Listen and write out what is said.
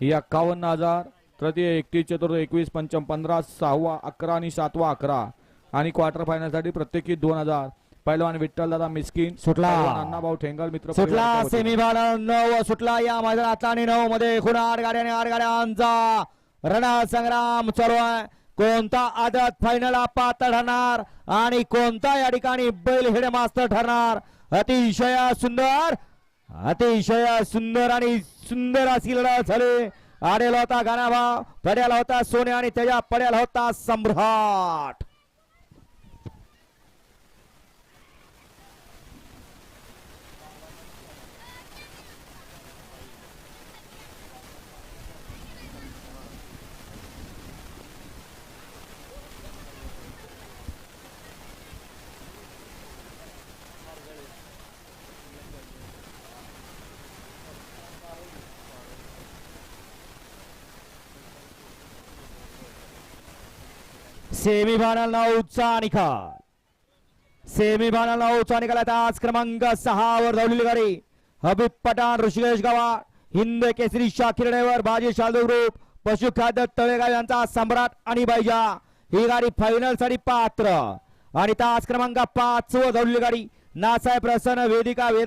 ही 51,000 तृतीय 31 चतुर्थ 21 पंचम 15 6वा 11 आणि 7वा 11 आणि क्वार्टर फायनल साठी प्रत्येकी 2,000. पहिलवान विठ्ठल दादा मिस्किन सुटला. अण्णाभाऊ ठेंगल मित्र सुटला सेमीफायनल 9 सुटला या मैदानातला आणि 9 मध्ये एकूण 8 गाड्यांचा रणसंग्राम चालू आहे. कोणता आदत फायनल पात्र ठरणार आणि कोणता या ठिकाणी बैल हेड मास्टर ठरणार. अतिशय सुंदर आणि सुंदर अशी लढत झाली. आडेला होता गाणाभाव, पड्याला होता सोने आणि त्याच्या पड्याला होता सम्राट. सेमीफायनल 9चा निकाल. सेमीफायनल 9चा निकाल आज क्रमांक 6 वर धावलेली गाडी हबीब पठाण ऋषिकेश गावात हिंद केसरी शाकीर ड्रायव्हर बाजी शालू ग्रुप पशुखाद्य तळेगाव यांचा सम्राट आणि बायजा ही गाडी फायनल साठी पात्र. आणि तास क्रमांक 5 वर धावलेली गाडी नासाहेब प्रसन्न वेदिका वेदा